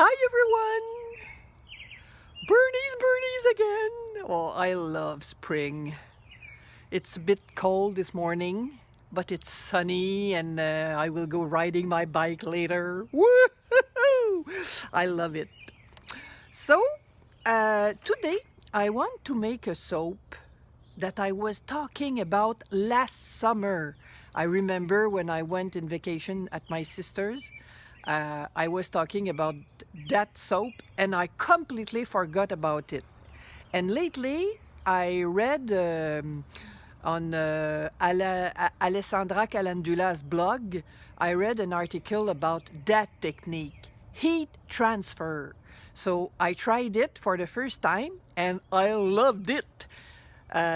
Hi everyone! Birdies again! Oh, I love spring. It's a bit cold this morning, but it's sunny and I will go riding my bike later. Woohoo! I love it. So, today I want to make a soap that I was talking about last summer. I remember when I went in vacation at my sister's, I was talking about that soap and I completely forgot about it. And lately, I read on Alessandra Calendula's blog, I read an article about that technique, heat transfer. So I tried it for the first time and I loved it.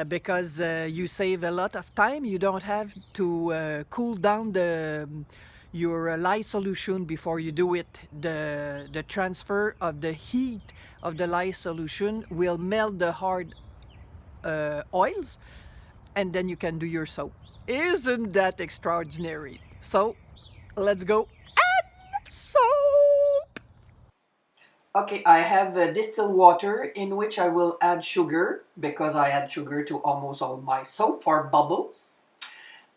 Because you save a lot of time. You don't have to cool down your lye solution before you do it. The transfer of the heat of the lye solution will melt the hard oils, and then you can do your soap. Isn't that extraordinary? So let's go and soap. Okay, I have distilled water in which I will add sugar because I add sugar to almost all my soap for bubbles.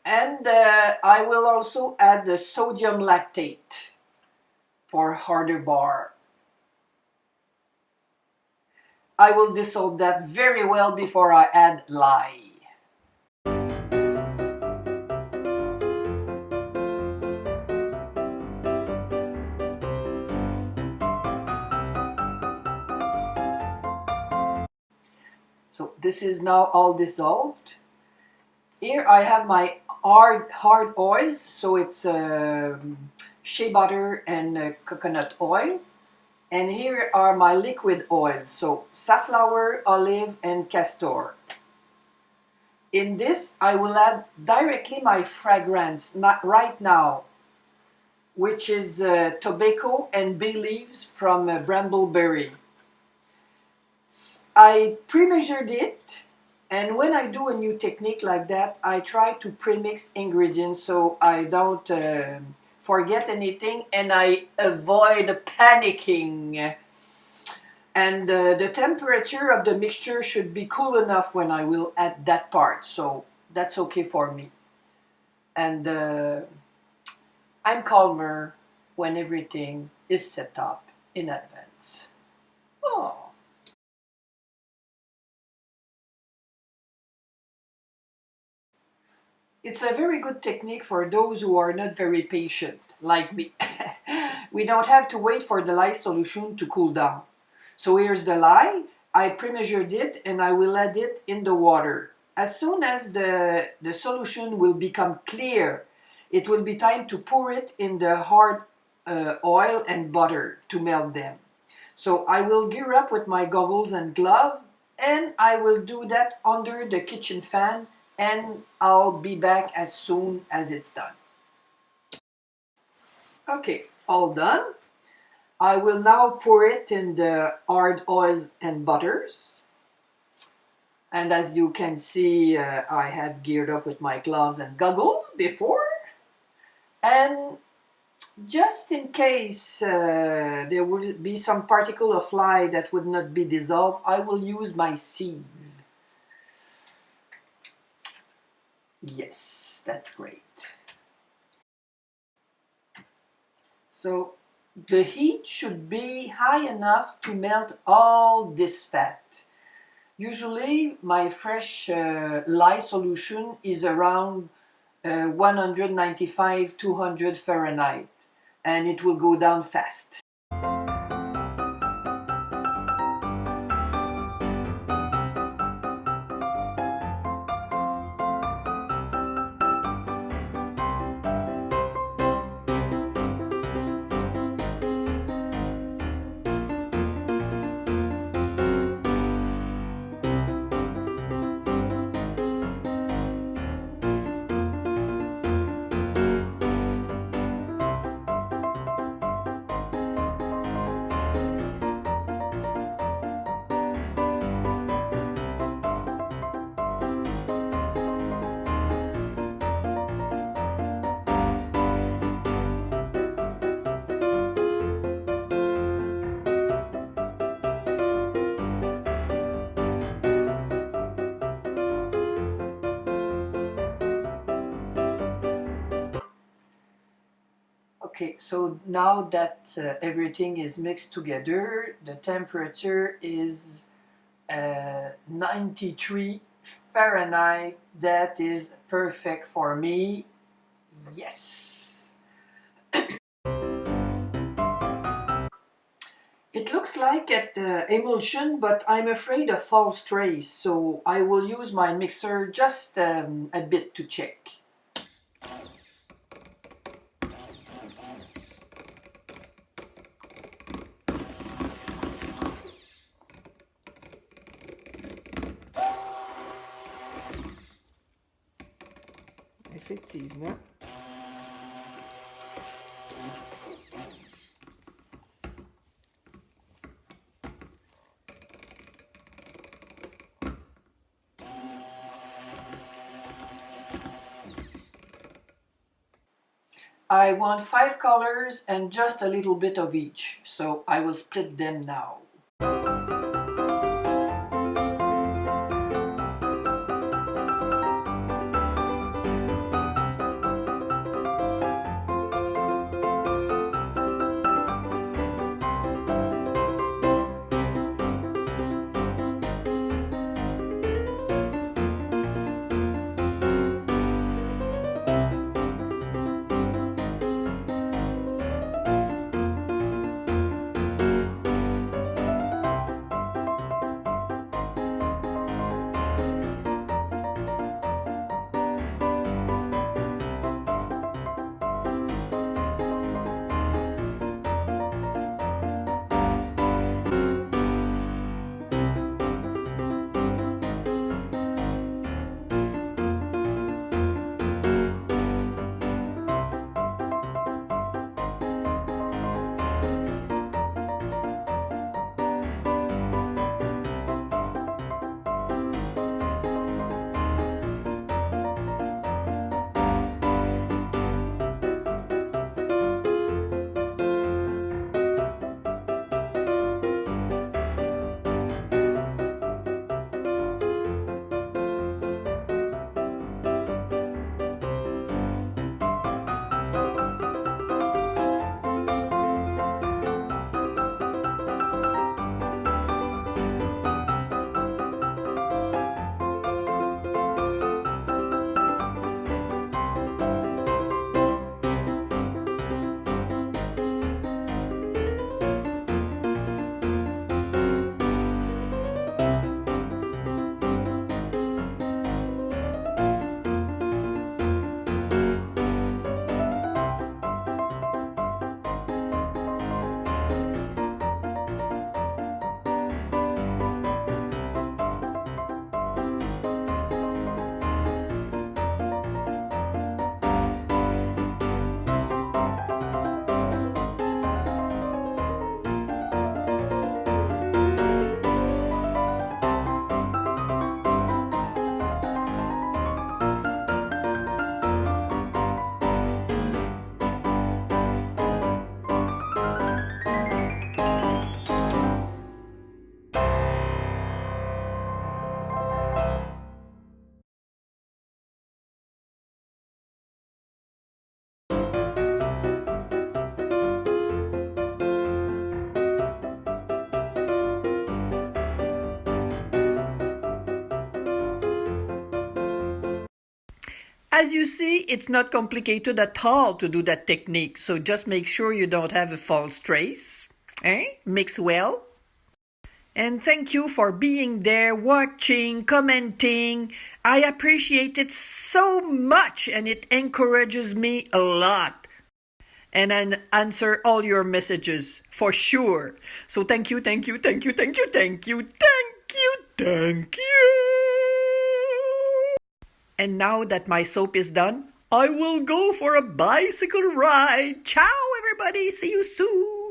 And I will also add the sodium lactate for harder bar. I will dissolve that very well before I add lye. So this is now all dissolved. Here I have my hard oils, so it's shea butter and coconut oil. And here are my liquid oils, so safflower, olive, and castor. In this, I will add directly my fragrance right now, which is tobacco and bay leaves from brambleberry. I pre-measured it, and when I do a new technique like that, I try to pre-mix ingredients so I don't forget anything and I avoid panicking. And the temperature of the mixture should be cool enough when I will add that part, so that's okay for me. And I'm calmer when everything is set up in advance. Oh. It's a very good technique for those who are not very patient, like me. We don't have to wait for the lye solution to cool down. So here's the lye. I pre-measured it and I will add it in the water. As soon as the solution will become clear, it will be time to pour it in the hard oil and butter to melt them. So I will gear up with my goggles and glove and I will do that under the kitchen fan and I'll be back as soon as it's done. Okay, all done. I will now pour it in the hard oils and butters. And as you can see, I have geared up with my gloves and goggles before. And just in case there would be some particle of lye that would not be dissolved, I will use my sieve. Yes, that's great. So the heat should be high enough to melt all this fat. Usually my fresh lye solution is around 195-200 Fahrenheit and it will go down fast. Okay, so now that everything is mixed together, the temperature is 93 Fahrenheit. That is perfect for me. Yes. It looks like emulsion, but I'm afraid of false trace, so I will use my mixer just a bit to check. Effectivement. I want 5 colors and just a little bit of each, so I will split them now. As you see, it's not complicated at all to do that technique, so just make sure you don't have a false trace. Mix well. And thank you for being there, watching, commenting. I appreciate it so much and it encourages me a lot. And I answer all your messages for sure. So thank you, thank you, thank you, thank you, thank you, thank you, thank you. And now that my soap is done, I will go for a bicycle ride. Ciao, everybody. See you soon.